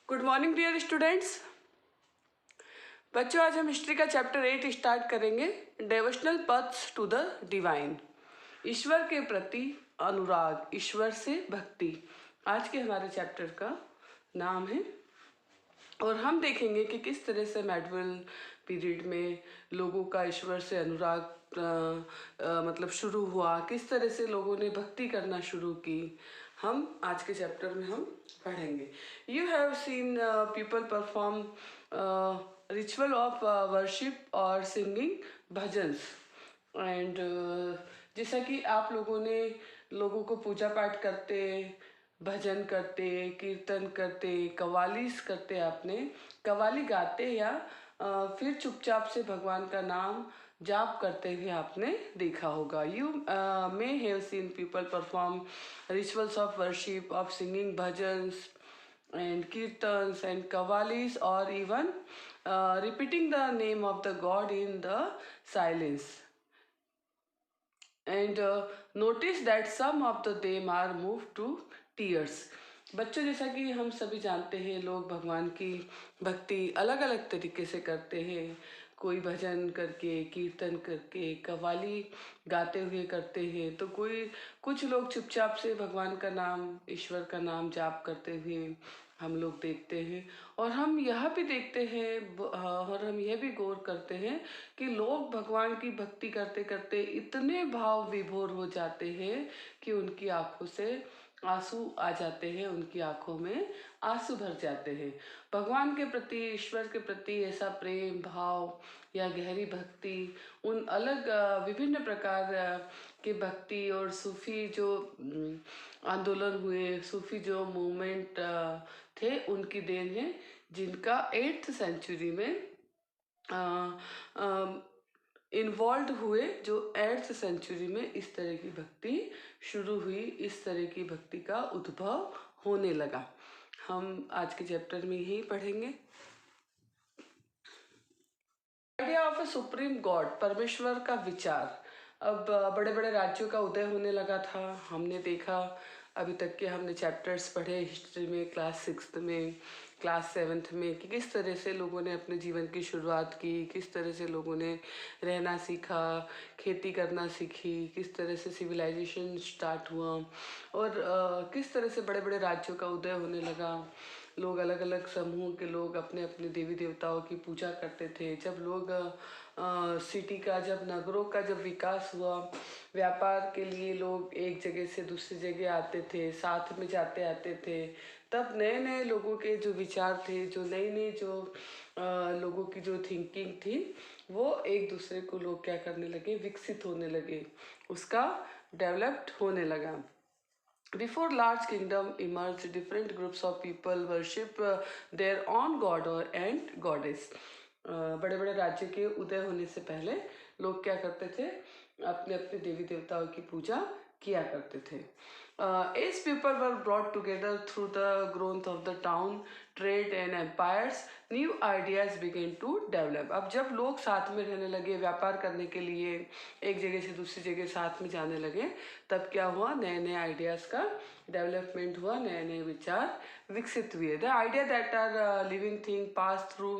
Good morning dear students. बच्चों, आज हम हिस्ट्री का चैप्टर 8 स्टार्ट करेंगे, डेवोशनल पथ्स टू द डिवाइन। ईश्वर के प्रति अनुराग, ईश्वर से भक्ति, आज के हमारे चैप्टर का नाम है। और हम देखेंगे कि किस तरह से मेडिवल पीरियड में लोगों का ईश्वर से अनुराग मतलब शुरू हुआ, किस तरह से लोगों ने भक्ति करना शुरू की, हम आज के चैप्टर में हम पढ़ेंगे। You have seen people perform ritual of worship और सिंगिंग भजन्स एंड जैसा कि आप लोगों ने लोगों को पूजा पाठ करते, भजन करते, कीर्तन करते, कवालीस करते, आपने कवाली गाते या फिर चुपचाप से भगवान का नाम जाप करते हुए आपने देखा होगा। You may have seen people perform rituals of worship, of singing bhajans and kirtans and kavalis, or even repeating the name of the god in the silence. And notice that some of the them are moved to tears. बच्चों, जैसा कि हम सभी जानते हैं, लोग भगवान की भक्ति अलग अलग तरीके से करते हैं। कोई भजन करके, कीर्तन करके, कव्वाली गाते हुए करते हैं, तो कुछ लोग चुपचाप से भगवान का नाम, ईश्वर का नाम जाप करते हुए हम लोग देखते हैं। और हम यह भी देखते हैं और हम यह भी गौर करते हैं कि लोग भगवान की भक्ति करते करते इतने भाव विभोर हो जाते हैं कि उनकी आंखों से आंसू आ जाते हैं, उनकी आंखों में आंसू भर जाते हैं। भगवान के प्रति, ईश्वर के प्रति ऐसा प्रेम भाव या गहरी भक्ति, उन अलग विभिन्न प्रकार के भक्ति और सूफी जो आंदोलन हुए, सूफी जो मूवमेंट थे, उनकी देन है, जिनका 8th सेंचुरी में इन्वॉल्व हुए, जो 8th सेंचुरी में इस तरह की भक्ति शुरू हुई, इस तरह की भक्ति का उद्भव होने लगा। हम आज के चैप्टर में यही पढ़ेंगे। Idea of a supreme God, परमेश्वर का विचार। अब बड़े बड़े राज्यों का उदय होने लगा था। हमने देखा अभी तक के हमने चैप्टर्स पढ़े हिस्ट्री में, क्लास 6th में, क्लास 7th में, कि किस तरह से लोगों ने अपने जीवन की शुरुआत की, किस तरह से लोगों ने रहना सीखा, खेती करना सीखी, किस तरह से सिविलाइजेशन स्टार्ट हुआ, और किस तरह से बड़े बड़े राज्यों का उदय होने लगा। लोग अलग अलग समूह के लोग अपने अपने देवी देवताओं की पूजा करते थे। जब लोग सिटी का, जब नगरों का जब विकास हुआ, व्यापार के लिए लोग एक जगह से दूसरी जगह आते थे, साथ में जाते आते थे, तब नए नए लोगों के जो विचार थे, जो नई नई जो लोगों की जो थिंकिंग थी, वो एक दूसरे को लोग क्या करने लगे, विकसित होने लगे, उसका डेवलप्ड होने लगा। Before large kingdom emerged, different groups of people worship their own god or and goddess. बड़े बड़े राज्य के उदय होने से पहले लोग क्या करते थे, अपने अपने देवी देवताओं की पूजा किया करते थे। As people were brought together through the growth of the town, trade and empires, new ideas began to develop. अब जब लोग साथ में रहने लगे, व्यापार करने के लिए एक जगह से दूसरी जगह साथ में जाने लगे, तब क्या हुआ, नए नए आइडियाज़ का डेवलपमेंट हुआ, नए नए विचार विकसित हुए। The idea that are living thing pass through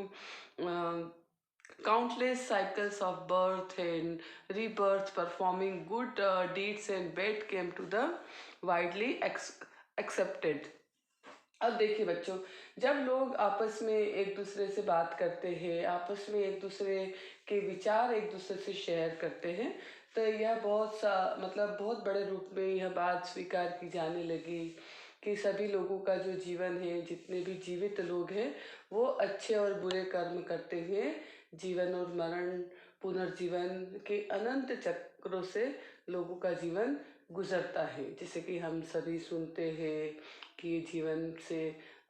countless cycles of birth and rebirth, performing good deeds and bad, came to the widely accepted. अब देखिए बच्चों, जब लोग आपस में एक दूसरे से बात करते हैं, आपस में एक दूसरे के विचार एक दूसरे से शेयर करते हैं, तो यह बहुत बड़े रूप में यह बात स्वीकार की जाने लगी कि सभी लोगों का जो जीवन है, जितने भी जीवित लोग हैं, वो अच्छे और बुरे कर्म करते हुए जीवन और मरण, पुनर्जीवन के अनंत चक्रों से लोगों का जीवन गुजरता है। जैसे कि हम सभी सुनते हैं कि जीवन से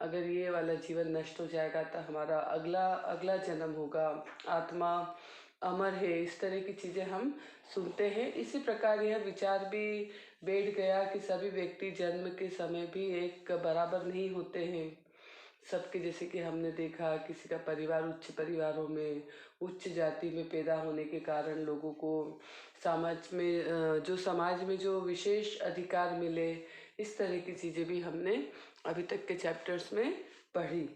अगर ये वाला जीवन नष्ट हो जाएगा तो हमारा अगला जन्म होगा, आत्मा अमर है, इस तरह की चीज़ें हम सुनते हैं। इसी प्रकार यह विचार भी बैठ गया कि सभी व्यक्ति जन्म के समय भी एक बराबर नहीं होते हैं। सबके, जैसे कि हमने देखा, किसी का परिवार उच्च परिवारों में, उच्च जाति में पैदा होने के कारण लोगों को समाज में जो विशेष अधिकार मिले, इस तरह की चीज़ें भी हमने अभी तक के चैप्टर्स में पढ़ी।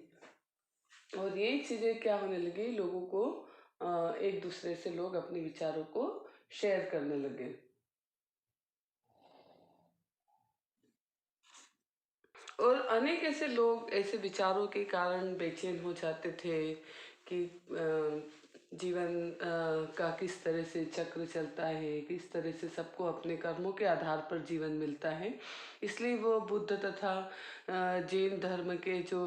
और ये चीज़ें क्या होने लगी, लोगों को एक दूसरे से लोग अपने विचारों को शेयर करने लगे। और अनेक ऐसे लोग ऐसे विचारों के कारण बेचैन हो जाते थे कि जीवन का किस तरह से चक्र चलता है, किस तरह से सबको अपने कर्मों के आधार पर जीवन मिलता है। इसलिए वो बुद्ध तथा जैन धर्म के जो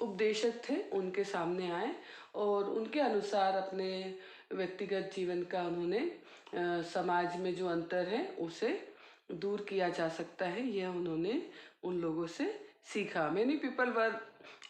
उपदेशक थे उनके सामने आए और उनके अनुसार अपने व्यक्तिगत जीवन का उन्होंने समाज में जो अंतर है उसे दूर किया जा सकता है, यह उन्होंने उन लोगों से सीखा। Many people were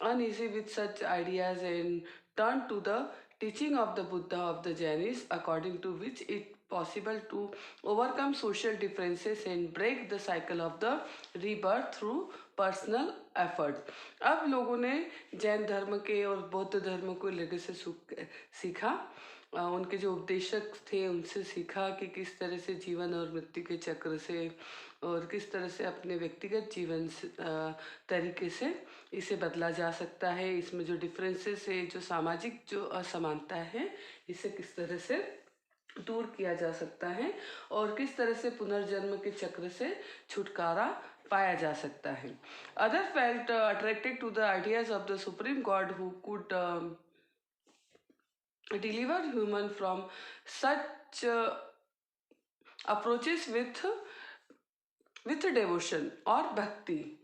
uneasy with such ideas and turned to the teaching of the Buddha of the Jainis, according to which it possible to overcome social differences and break the cycle of the rebirth through personal effort. अब लोगों ने जैन धर्म के और बौद्ध धर्म को लेकर से सीखा, उनके जो उपदेशक थे उनसे सीखा कि किस तरह से जीवन और मृत्यु के चक्र से और किस तरह से अपने व्यक्तिगत जीवन से तरीके से इसे बदला जा सकता है। इसमें जो डिफरेंसेस है, जो सामाजिक जो असमानता है, इसे किस तरह से दूर किया जा सकता है और किस तरह से पुनर्जन्म के चक्र से छुटकारा पाया जा सकता है। Other felt attracted to the ideas of the supreme god who could deliver human from such approaches with devotion और भक्ति।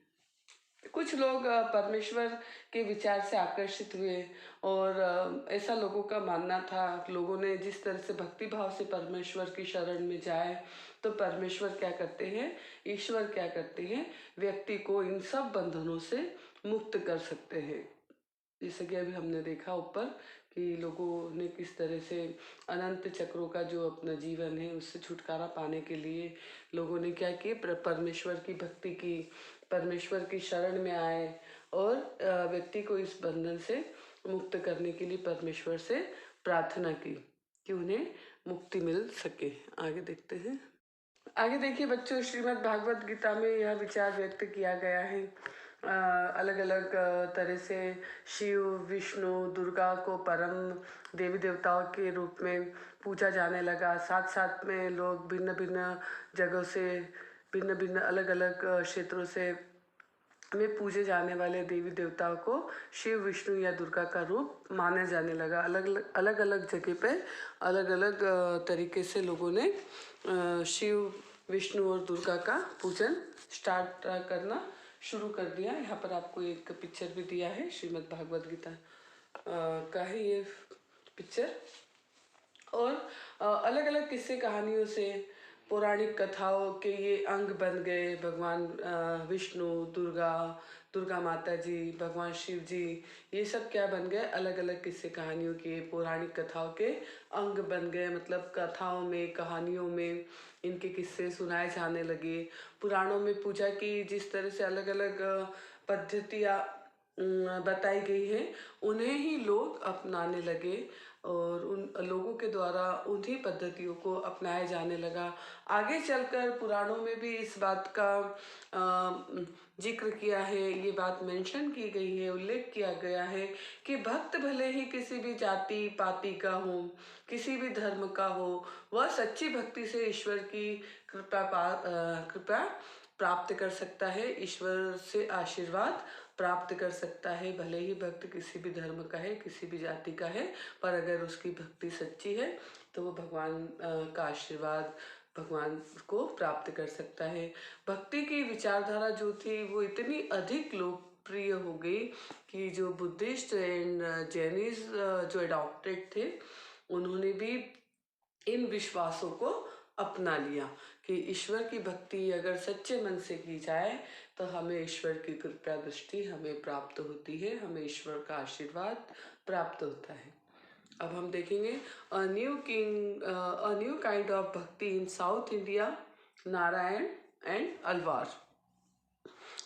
कुछ लोग परमेश्वर के विचार से आकर्षित हुए और ऐसा लोगों का मानना था, लोगों ने जिस तरह से भक्ति भाव से परमेश्वर की शरण में जाए तो परमेश्वर क्या करते हैं, ईश्वर क्या करते हैं, व्यक्ति को इन सब बंधनों से मुक्त कर सकते हैं। जैसे कि अभी हमने देखा ऊपर कि लोगों ने किस तरह से अनंत चक्रों का जो अपना जीवन है उससे छुटकारा पाने के लिए लोगों ने क्या किया, परमेश्वर की भक्ति की, परमेश्वर की शरण में आए और व्यक्ति को इस बंधन से मुक्त करने के लिए परमेश्वर से प्रार्थना की कि उन्हें मुक्ति मिल सके। आगे देखते हैं। आगे देखिए बच्चों, श्रीमद् भागवत गीता में यह विचार व्यक्त किया गया है। अलग अलग तरह से शिव, विष्णु, दुर्गा को परम देवी देवताओं के रूप में पूजा जाने लगा। साथ साथ में लोग भिन्न भिन्न जगहों से, भिन्न भिन्न अलग अलग क्षेत्रों से में पूजे जाने वाले देवी देवताओं को शिव, विष्णु या दुर्गा का रूप माना जाने लगा। अलग अलग जगह पे अलग अलग तरीके से लोगों ने शिव, विष्णु और दुर्गा का पूजन स्टार्ट करना शुरू कर दिया। यहाँ पर आपको एक पिक्चर भी दिया है, श्रीमद् भागवत गीता का है ये पिक्चर। और अलग अलग किस्से कहानियों से, पौराणिक कथाओं के ये अंग बन गए। भगवान विष्णु, दुर्गा माता जी, भगवान शिव जी, ये सब क्या बन गए, अलग अलग किस्से कहानियों के, पौराणिक कथाओं के अंग बन गए। मतलब कथाओं में, कहानियों में इनके किस्से सुनाए जाने लगे। पुराणों में पूजा की जिस तरह से अलग अलग पद्धतियाँ बताई गई हैं, उन्हें ही लोग अपनाने लगे और उन लोगों के द्वारा उन्हीं पद्धतियों को अपनाया जाने लगा। आगे चलकर पुराणों में भी इस बात का जिक्र किया है, ये बात मेंशन की गई है, उल्लेख किया गया है कि भक्त भले ही किसी भी जाति पाति का हो, किसी भी धर्म का हो, वह सच्ची भक्ति से ईश्वर की कृपा प्राप्त कर सकता है, ईश्वर से आशीर्वाद प्राप्त कर सकता है। भले ही भक्त किसी भी धर्म का है, किसी भी जाति का है, पर अगर उसकी भक्ति सच्ची है तो वो भगवान का आशीर्वाद, भगवान को प्राप्त कर सकता है। भक्ति की विचारधारा जो थी वो इतनी अधिक लोकप्रिय हो गई कि जो बुद्धिस्ट एंड जैनिस जो अडॉप्टेड थे, उन्होंने भी इन विश्वासों को अपना लिया कि ईश्वर की भक्ति अगर सच्चे मन से की जाए तो हमें ईश्वर की कृपा दृष्टि हमें प्राप्त होती है, हमें ईश्वर का आशीर्वाद प्राप्त होता है। अब हम देखेंगे a new kind of bhakti in South India, Narayan and Alvar.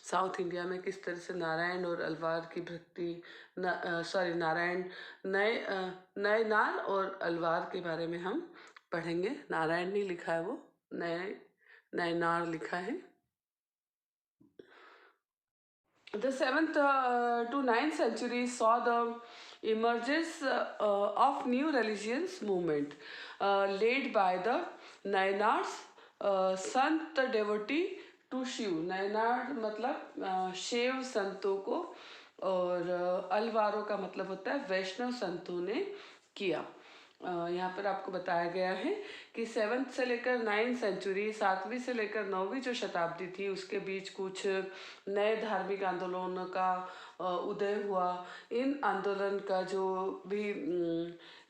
South India में किस तरह से नारायण और अलवार की भक्ति, नारायण नए नार और अलवार के बारे में हम पढ़ेंगे। नारायण नहीं लिखा है, वो नए नार लिखा है। The 7th to 9th century saw the emergence of new religious movement led by the Nayanars, Sant devotee to Shiv. Nayanar मतलब शिव संतों को, और अलवारों का मतलब होता है वैष्णव संतों ने किया. यहाँ पर आपको बताया गया है कि 7th से लेकर 9th सेंचुरी, 7वीं से लेकर 9वीं जो शताब्दी थी, उसके बीच कुछ नए धार्मिक आंदोलनों का उदय हुआ. इन आंदोलन का जो भी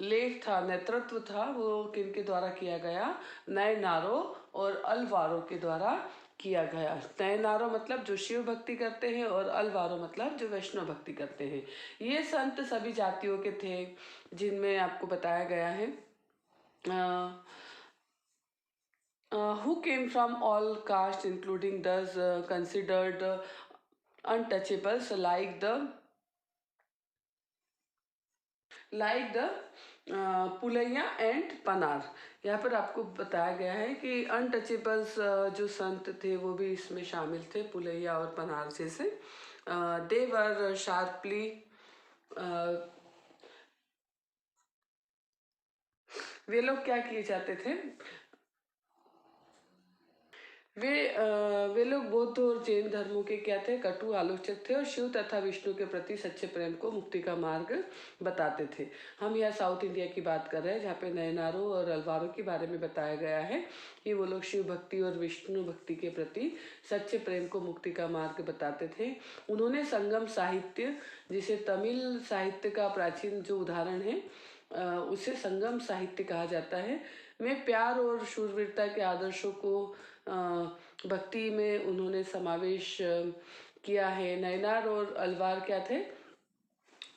लेख था, नेतृत्व था, वो किनके द्वारा किया गया? नए नारों और अलवारों के द्वारा किया गया. नए नारों मतलब जो शिव भक्ति करते हैं, और अलवारों मतलब जो वैष्णव भक्ति करते हैं. ये संत सभी जातियों के थे, जिनमें आपको बताया गया है who came from all castes, including those considered untouchables like the Pulaiya and Panar. यहाँ पर आपको बताया गया है कि अनटचेबल्स जो संत थे वो भी इसमें शामिल थे, पुलैया और पनार जैसे. दे वर शार्पली, वे लोग क्या किए जाते थे? वे लोग बौद्ध और जैन धर्मों के क्या थे? कटु आलोचक थे, और शिव तथा विष्णु के प्रति सच्चे प्रेम को मुक्ति का मार्ग बताते थे. हम यहाँ साउथ इंडिया की बात कर रहे हैं, जहाँ पे नयनारों और अलवारों के बारे में बताया गया है कि वो लोग शिव भक्ति और विष्णु भक्ति के प्रति सच्चे प्रेम को मुक्ति का मार्ग बताते थे. उन्होंने संगम साहित्य, जिसे तमिल साहित्य का प्राचीन जो उदाहरण है उसे संगम साहित्य कहा जाता है, में प्यार और शूरवीरता के आदर्शों को भक्ति में उन्होंने समावेश किया है. नयनार और अलवार क्या थे?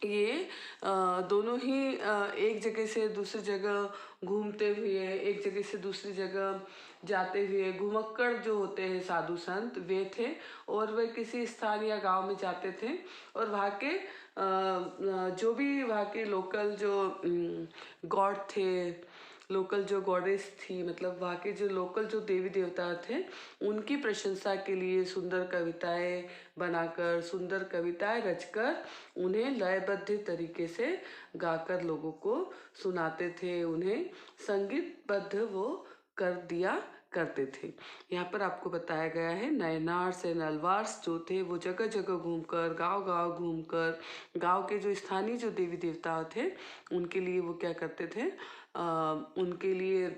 ये दोनों ही एक जगह से दूसरी जगह घूमते हुए, एक जगह से दूसरी जगह जाते हुए घुमक्कड़ जो होते हैं साधु संत, वे थे. और वे किसी स्थान या गांव में जाते थे, और वहाँ के जो भी वहाँ के लोकल जो गॉड थे, लोकल जो गॉडेस थी, मतलब वहाँ के जो लोकल जो देवी देवता थे, उनकी प्रशंसा के लिए सुंदर कविताएं बनाकर, सुंदर कविताएं रचकर उन्हें लयबद्ध तरीके से गाकर लोगों को सुनाते थे, उन्हें संगीतबद्ध वो कर दिया करते थे. यहाँ पर आपको बताया गया है नयनार्स एंड अलवार्स जो थे वो जगह जगह घूमकर, गांव गांव घूमकर, गांव के जो स्थानीय जो देवी देवता थे उनके लिए वो क्या करते थे? उनके लिए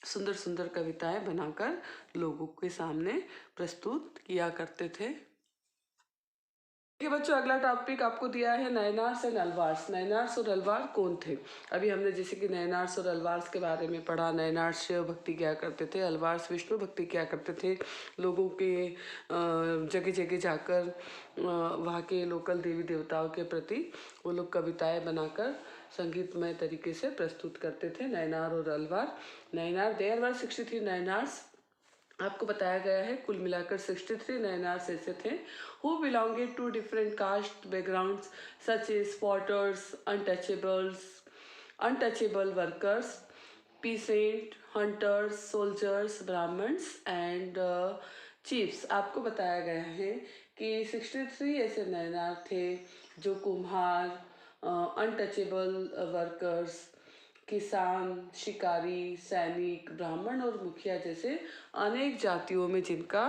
सुंदर सुंदर कविताएं बनाकर लोगों के सामने प्रस्तुत किया करते थे. बच्चों, अगला टॉपिक आपको दिया है नयनार्स एंड अलवार्स. नयनार्स और अलवार कौन थे? अभी हमने जैसे कि नयनार्स और अलवार्स के बारे में पढ़ा. नयनार्स शिव भक्ति क्या करते थे, अलवार्स विष्णु भक्ति क्या करते थे. लोगों के जगह जगह जाकर वहाँ के लोकल देवी देवताओं के प्रति वो लोग कविताएं बनाकर संगीतमय तरीके से प्रस्तुत करते थे. नयनार और अलवार. Nayanar, there were 63 Nayanars. आपको बताया गया है कुल मिलाकर 63 नयनार्स ऐसे थे who belonged to different caste backgrounds such as potters, untouchable workers, peasant, hunters, soldiers, brahmins and chiefs. आपको बताया गया है कि 63 ऐसे नयनार थे जो कुम्हार, अनटचेबल वर्कर्स, किसान, शिकारी, सैनिक, ब्राह्मण और मुखिया जैसे अनेक जातियों में जिनका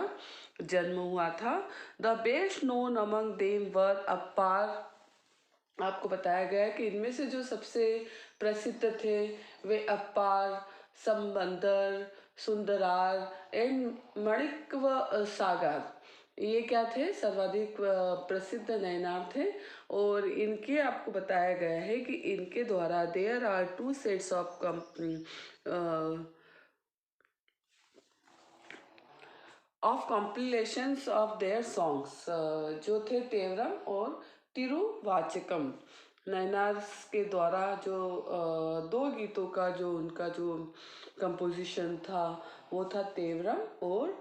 जन्म हुआ था. The best known among them were अपार. आपको बताया गया है कि इनमें से जो सबसे प्रसिद्ध थे वे अपार, संबंदर, सुंदरार एंड मणिक्व सागर. ये क्या थे? सर्वाधिक प्रसिद्ध नयनार थे. और इनके आपको बताया गया है कि इनके द्वारा there are 2 sets of compilations of their songs, जो थे तेवरम और तिरुवाचकम. नयनार्स के द्वारा जो दो गीतों का जो उनका जो कंपोजिशन था वो था तेवरम और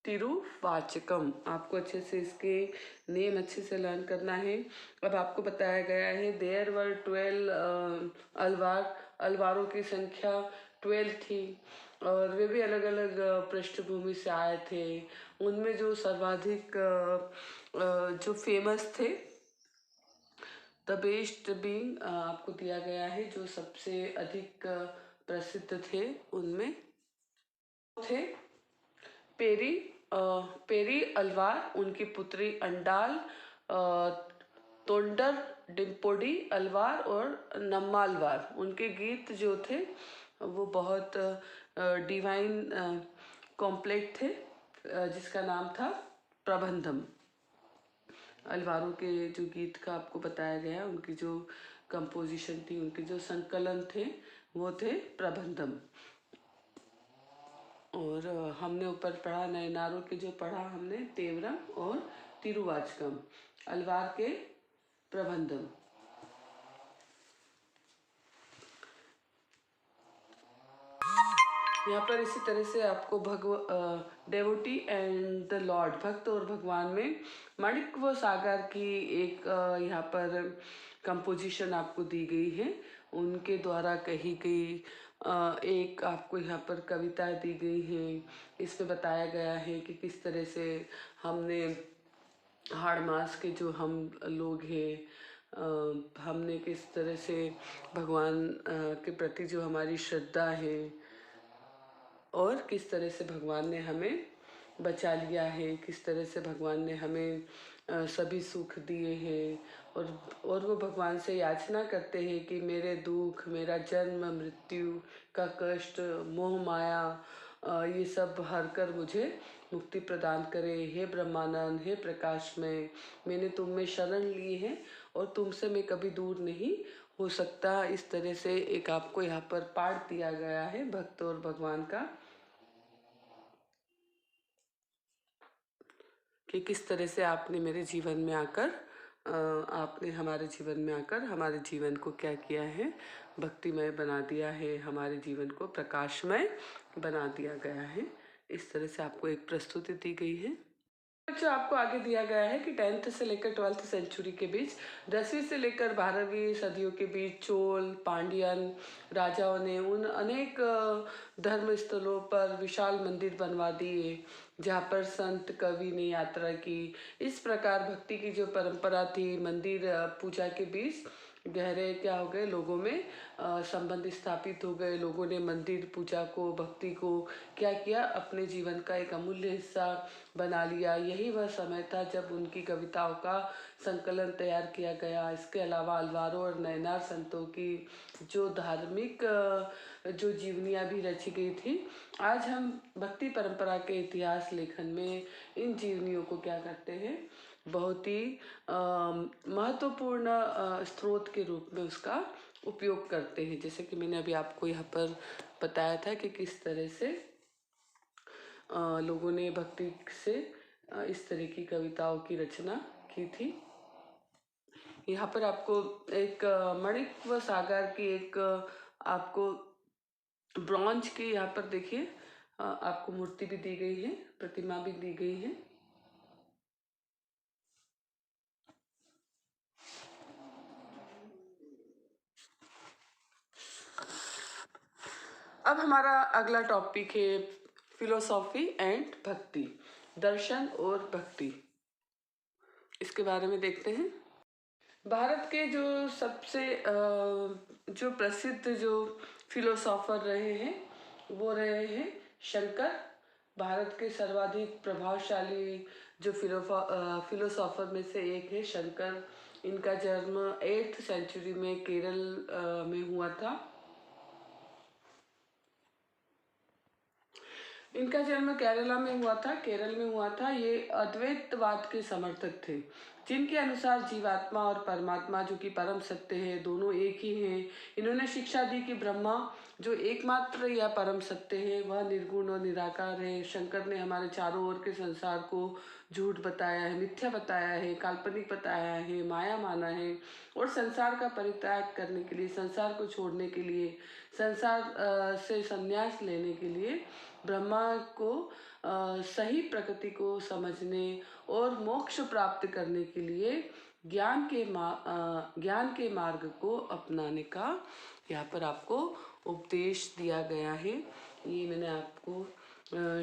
तिरुवाचकम। आपको अच्छे से इसके नेम अच्छे से लर्न करना है। अब आपको बताया गया है देयर वर 12 अलवार, अलवारों की संख्या 12 थी और वे भी अलग अलग पृष्ठभूमि से आए थे। उनमें जो सर्वाधिक जो फेमस थे, द बेस्ट बीइंग आपको दिया गया है, जो सबसे अधिक प्रसिद्ध थे उनमें थे पेरी पेरी अलवार, उनकी पुत्री अंडाल, तोंडर डिम्पोडी अलवार और नम्मालवार। उनके गीत जो थे वो बहुत डिवाइन कॉम्प्लेक्स थे, जिसका नाम था प्रबंधम। अलवारों के जो गीत का आपको बताया गया, उनकी जो कंपोजिशन थी, उनके जो संकलन थे वो थे प्रबंधम। और हमने ऊपर पढ़ा नयनारों के जो पढ़ा हमने तेवरम और तिरुवाचकम, अलवार के प्रबंधम। यहाँ पर इसी तरह से आपको डेवोटी एंड द लॉर्ड, भक्त और भगवान में माणिक्य सागर की एक यहाँ पर कंपोजिशन आपको दी गई है, उनके द्वारा कही गई एक आपको यहाँ पर कविता दी गई है। इसमें बताया गया है कि किस तरह से हमने हाड़ मास के जो हम लोग हैं, हमने किस तरह से भगवान के प्रति जो हमारी श्रद्धा है और किस तरह से भगवान ने हमें बचा लिया है, किस तरह से भगवान ने हमें सभी सुख दिए हैं। और वो भगवान से याचना करते हैं कि मेरे दुख, मेरा जन्म मृत्यु का कष्ट, मोह माया, ये सब हर कर मुझे मुक्ति प्रदान करे। हे ब्रह्मानंद, हे प्रकाशमय, मैंने तुम में शरण ली है और तुमसे मैं कभी दूर नहीं हो सकता। इस तरह से एक आपको यहाँ पर पाठ दिया गया है भक्त और भगवान का, कि किस तरह से आपने मेरे जीवन में आकर आपने हमारे जीवन में आकर हमारे जीवन को क्या किया है, भक्तिमय बना दिया है, हमारे जीवन को प्रकाशमय बना दिया गया है। इस तरह से आपको एक प्रस्तुति दी गई है। जो आपको आगे दिया गया है कि 10th से लेकर 12th सेंचुरी के बीच, 10वीं से लेकर 12वीं सदियों के बीच चोल पांड्यन राजाओं ने उन अनेक धर्म स्थलों पर विशाल मंदिर बनवा दिए जहाँ पर संत कवि ने यात्रा की। इस प्रकार भक्ति की जो परंपरा थी, मंदिर पूजा के बीच गहरे क्या हो गए, लोगों में संबंध स्थापित हो गए। लोगों ने मंदिर पूजा को, भक्ति को क्या किया, अपने जीवन का एक अमूल्य हिस्सा बना लिया। यही वह समय था जब उनकी कविताओं का संकलन तैयार किया गया। इसके अलावा अलवारों और नयनार संतों की जो धार्मिक जो जीवनियाँ भी रची गई थी, आज हम भक्ति परंपरा के इतिहास लेखन में इन जीवनियों को क्या करते हैं, बहुत ही महत्वपूर्ण स्रोत के रूप में उसका उपयोग करते हैं। जैसे कि मैंने अभी आपको यहाँ पर बताया था कि किस तरह से लोगों ने भक्ति से इस तरह की कविताओं की रचना की थी। यहाँ पर आपको एक मणिक्य सागर की एक आपको ब्रॉन्ज की यहाँ पर देखिए आपको मूर्ति भी दी गई है, प्रतिमा भी दी गई है। अब हमारा अगला टॉपिक है फिलोसॉफी एंड भक्ति, दर्शन और भक्ति। इसके बारे में देखते हैं। भारत के जो सबसे जो प्रसिद्ध जो फिलोसॉफर रहे हैं वो रहे हैं शंकर। भारत के सर्वाधिक प्रभावशाली जो फिलोसॉफर में से एक है शंकर। इनका जन्म 8th सेंचुरी में केरल में हुआ था। इनका जन्म केरला में हुआ था, केरल में हुआ था। ये अद्वैतवाद के समर्थक थे, जिनके अनुसार जीवात्मा और परमात्मा जो कि परम सत्य है, दोनों एक ही हैं। इन्होंने शिक्षा दी कि ब्रह्मा जो एकमात्र या परम सत्य है वह निर्गुण और निराकार है। शंकर ने हमारे चारों ओर के संसार को झूठ बताया है, मिथ्या बताया है, काल्पनिक बताया है, माया माना है और संसार का परित्याग करने के लिए, संसार को छोड़ने के लिए संसार से संन्यास लेने के लिए ब्रह्मा को सही प्रकृति को समझने और मोक्ष प्राप्त करने के लिए ज्ञान के मार्ग को अपनाने का यहाँ पर आपको उपदेश दिया गया है। ये मैंने आपको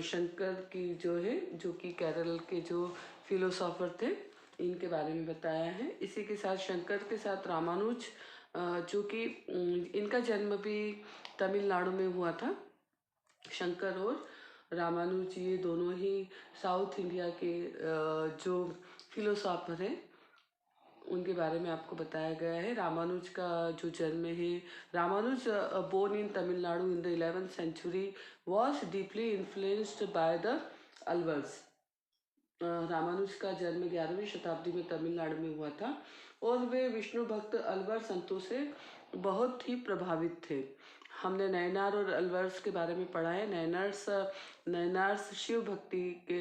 शंकर की जो कि केरल के जो फिलोसोफर थे इनके बारे में बताया है। इसी के साथ शंकर के साथ रामानुज जो कि इनका जन्म भी तमिलनाडु में हुआ था। शंकर और रामानुज ये दोनों ही साउथ इंडिया के जो फिलोसोफर हैं उनके बारे में आपको बताया गया है। रामानुज का जो जन्म है, Ramanuja born in Tamil Nadu in the 11th century was deeply influenced by the Alvars. Ramanuja का जन्म 11वीं शताब्दी में तमिलनाडु में हुआ था और वे विष्णु भक्त अलवर संतों से बहुत ही प्रभावित थे। हमने नयनार और अलवर्स के बारे में पढ़ा है। नयनार्स शिव भक्ति के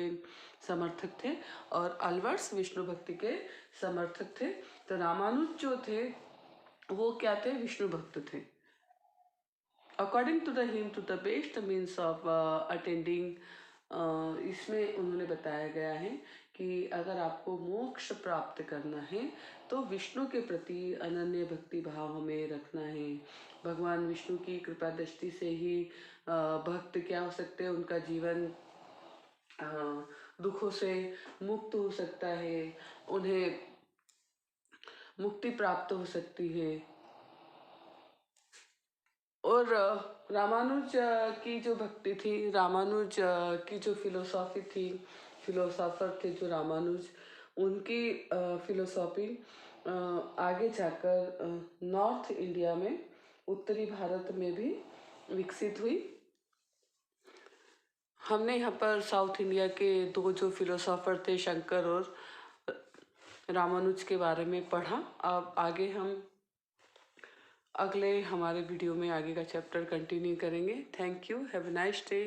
समर्थक थे और अलवर्स विष्णु भक्ति के समर्थक थे। तो रामानुज जो थे वो क्या थे? विष्णु भक्त थे। According to the him to the best means of attending, इसमें उन्होंने बताया गया है कि अगर आपको मोक्ष प्राप्त करना है तो विष्णु के प्रति अनन्य भक्ति भाव हमें रखना है। भगवान विष्णु की कृपा दृष्टि से ही भक्त क्या हो सकते हैं, उनका जीवन दुखों से मुक्त हो सकता है, उन्हें मुक्ति प्राप्त हो सकती है। और रामानुज की जो भक्ति थी, रामानुज की जो फिलोसॉफी थी, फिलोसोफर थे जो रामानुज, उनकी फिलोसॉफी आगे जाकर नॉर्थ इंडिया में, उत्तरी भारत में भी विकसित हुई। हमने यहाँ पर साउथ इंडिया के दो जो फिलोसोफर थे, शंकर और रामानुज के बारे में पढ़ा। अब आगे हम अगले हमारे वीडियो में आगे का चैप्टर कंटिन्यू करेंगे। Thank you, have a nice day.